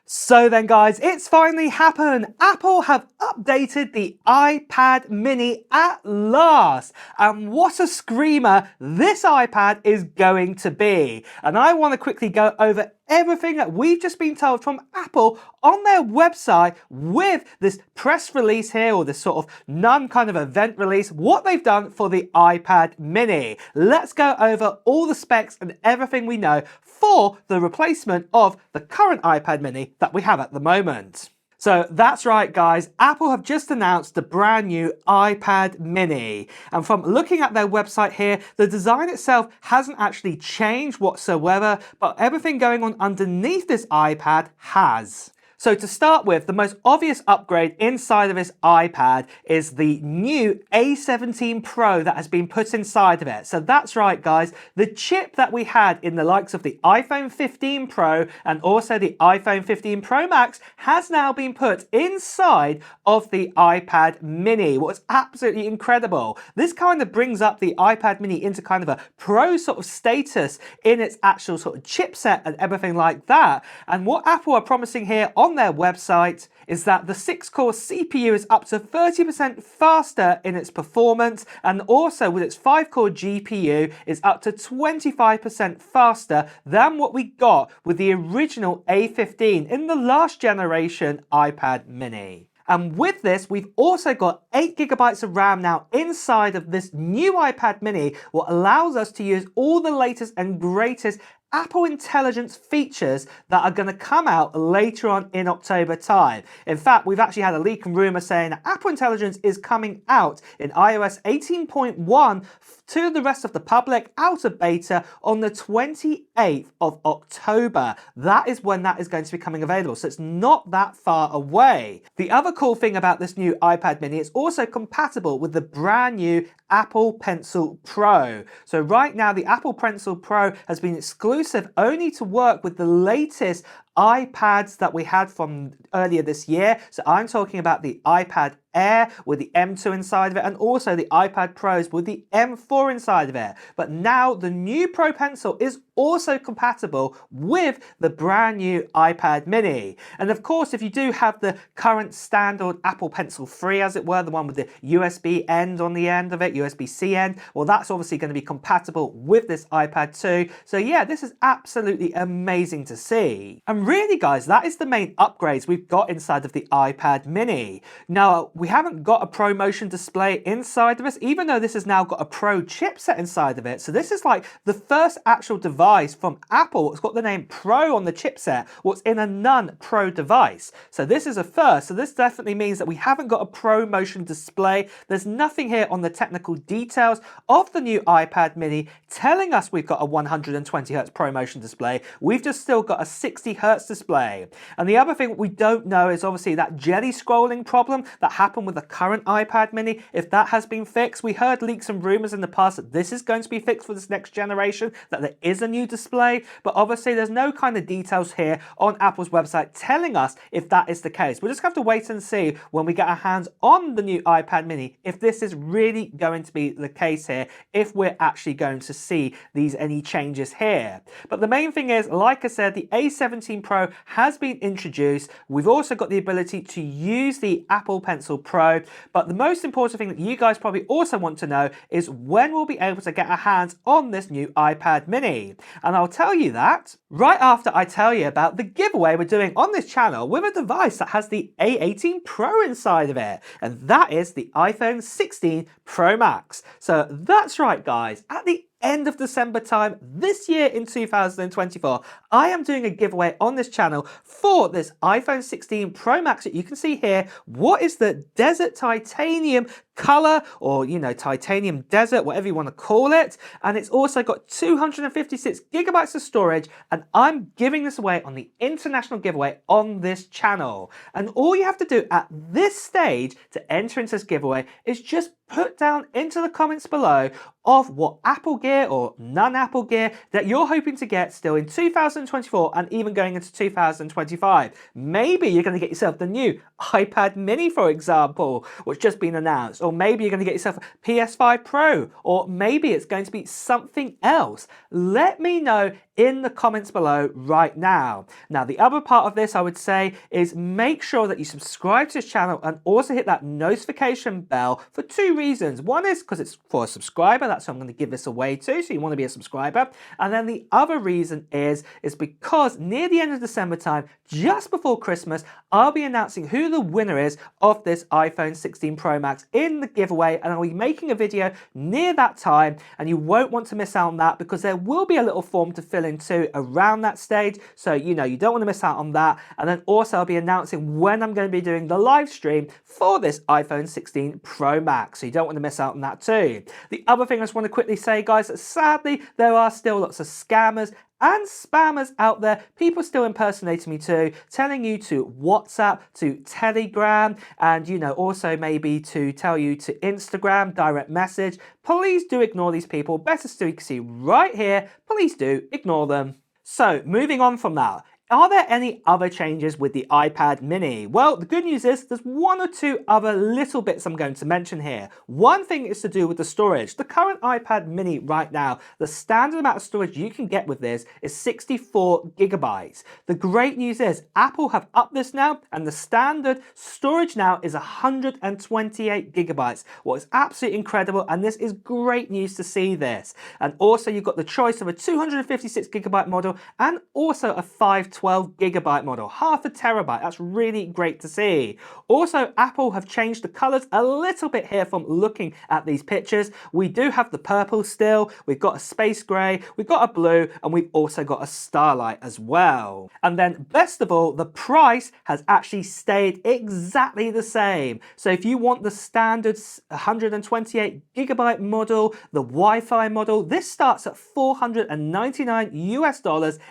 So then guys, it's finally happened. Apple have updated the iPad mini at last. And what a screamer this iPad is going to be. And I want to quickly go over everything that we've just been told from Apple on their website with this press release here, or this sort of kind of event release, what they've done for the iPad mini. Let's go over all the specs and everything we know for the replacement of the current iPad mini that we have at the moment. So that's right guys, Apple have just announced the brand new iPad mini. And from looking at their website here, the design itself hasn't actually changed whatsoever, but everything going on underneath this iPad has. So to start with, the most obvious upgrade inside of this iPad is the new A17 Pro that has been put inside of it. So that's right guys, the chip that we had in the likes of the iPhone 15 Pro and also the iPhone 15 Pro Max has now been put inside of the iPad mini. What's absolutely incredible. This kind of brings up the iPad mini into kind of a pro sort of status in its actual sort of chipset and everything like that. And what Apple are promising here on their website is that the 6-core CPU is up to 30% faster in its performance, and also with its 5-core GPU is up to 25% faster than what we got with the original A15 in the last generation iPad mini. And with this, we've also got 8 GB of RAM now inside of this new iPad mini, what allows us to use all the latest and greatest Apple Intelligence features that are going to come out later on in October time. In fact, we've actually had a leak and rumor saying that Apple Intelligence is coming out in iOS 18.1 to the rest of the public out of beta on the 28th of October. That is when that is going to be coming available, so it's not that far away. The other cool thing about this new iPad mini, it's also compatible with the brand new Apple Pencil Pro. So right now the Apple Pencil Pro has been exclusive only to work with the latest iPads that we had from earlier this year. So I'm talking about the iPad Air with the M2 inside of it, and also the iPad Pros with the M4 inside of it. But now the new Pro Pencil is also compatible with the brand new iPad mini. And of course, if you do have the current standard Apple Pencil 3, as it were, the one with the USB end on the end of it, USB-C end, well, that's obviously going to be compatible with this iPad too. So yeah, this is absolutely amazing to see. And really guys, that is the main upgrades we've got inside of the iPad mini. Now, we haven't got a Pro Motion display inside of this, even though this has now got a Pro chipset inside of it. So this is like the first actual device from Apple that's got the name Pro on the chipset, what's in a non-Pro device. So this is a first. So this definitely means that we haven't got a Pro Motion display. There's nothing here on the technical details of the new iPad mini telling us we've got a 120Hz Pro Motion display. We've just still got a 60Hz display. And the other thing we don't know is obviously that jelly scrolling problem that happened with the current iPad mini, if that has been fixed. We heard leaks and rumors in the past that this is going to be fixed for this next generation, that there is a new display, but obviously there's no kind of details here on Apple's website telling us if that is the case. We'll just have to wait and see when we get our hands on the new iPad mini if this is really going to be the case here, if we're actually going to see any changes here. But the main thing is, like I said, the A17 Pro has been introduced. We've also got the ability to use the Apple Pencil Pro, but the most important thing that you guys probably also want to know is when we'll be able to get our hands on this new iPad mini. And I'll tell you that right after I tell you about the giveaway we're doing on this channel with a device that has the A18 Pro inside of it, and that is the iPhone 16 Pro Max. So that's right guys, at the end of December time this year in 2024, I am doing a giveaway on this channel for this iPhone 16 Pro Max that you can see here. What is the Desert Titanium color, or titanium desert, whatever you want to call it, and it's also got 256 GB of storage, and I'm giving this away on the international giveaway on this channel. And all you have to do at this stage to enter into this giveaway is just put down into the comments below of what Apple gear or non-Apple gear that you're hoping to get still in 2024 and even going into 2025. Maybe you're going to get yourself the new iPad mini, for example, which just been announced, or maybe you're going to get yourself a PS5 Pro, or maybe it's going to be something else. Let me know in the comments below right now. Now, the other part of this I would say is make sure that you subscribe to this channel and also hit that notification bell for two reasons. One is because it's for a subscriber, that's who I'm going to give this away to, so you want to be a subscriber. And then the other reason is because near the end of December time, just before Christmas, I'll be announcing who the winner is of this iPhone 16 Pro Max in the giveaway, and I'll be making a video near that time, and you won't want to miss out on that because there will be a little form to fill in too around that stage, so you don't want to miss out on that. And then also I'll be announcing when I'm going to be doing the live stream for this iPhone 16 Pro Max, so you don't want to miss out on that too. The other thing I just want to quickly say, guys, that sadly there are still lots of scammers and spammers out there, people still impersonating me too, telling you to WhatsApp, to Telegram, and also maybe to tell you to Instagram, direct message. Please do ignore these people. Better still, you can see right here, please do ignore them. So moving on from that, are there any other changes with the iPad mini? Well, the good news is there's one or two other little bits I'm going to mention here. One thing is to do with the storage. The current iPad mini right now, the standard amount of storage you can get with this is 64 gigabytes. The great news is Apple have upped this now, and the standard storage now is 128 gigabytes. What is absolutely incredible, and this is great news to see this. And also you've got the choice of a 256 gigabyte model and also a 512 gigabyte model, half a terabyte. That's really great to see. Also, Apple have changed the colors a little bit here from looking at these pictures. We do have the purple still, we've got a space gray, we've got a blue, and we've also got a starlight as well. And then best of all, the price has actually stayed exactly the same. So if you want the standard 128 gigabyte model, the Wi-Fi model, this starts at $499 US,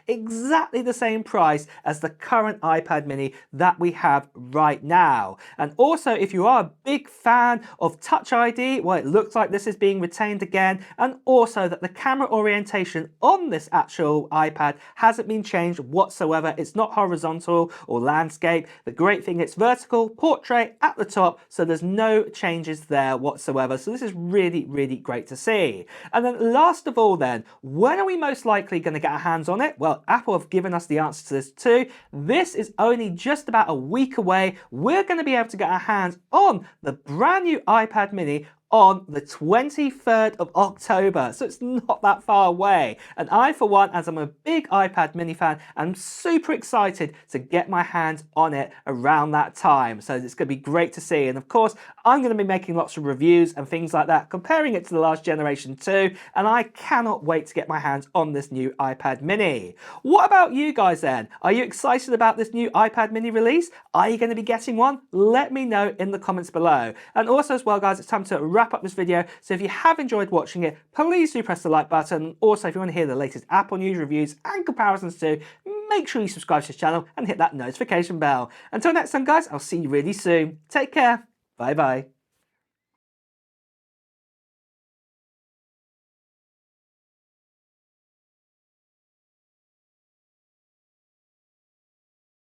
exactly the same price as the current iPad mini that we have right now. And also, if you are a big fan of Touch ID, well, it looks like this is being retained again, and also that the camera orientation on this actual iPad hasn't been changed whatsoever. It's not horizontal or landscape. The great thing, it's vertical, portrait at the top, so there's no changes there whatsoever. So this is really, really great to see. And then last of all then, when are we most likely going to get our hands on it? Well, Apple have given us the answer to this too. This is only just about a week away. We're going to be able to get our hands on the brand new iPad mini on the 23rd of October, so it's not that far away. And I, for one, as I'm a big iPad mini fan, am super excited to get my hands on it around that time. So it's going to be great to see. And of course, I'm going to be making lots of reviews and things like that, comparing it to the last generation too. And I cannot wait to get my hands on this new iPad mini. What about you guys then? Are you excited about this new iPad mini release? Are you going to be getting one? Let me know in the comments below. And also as well, guys, it's time to wrap up this video. So if you have enjoyed watching it, please do press the like button. Also, if you want to hear the latest Apple news, reviews and comparisons too, make sure you subscribe to this channel and hit that notification bell. Until next time, guys, I'll see you really soon. Take care. Bye bye.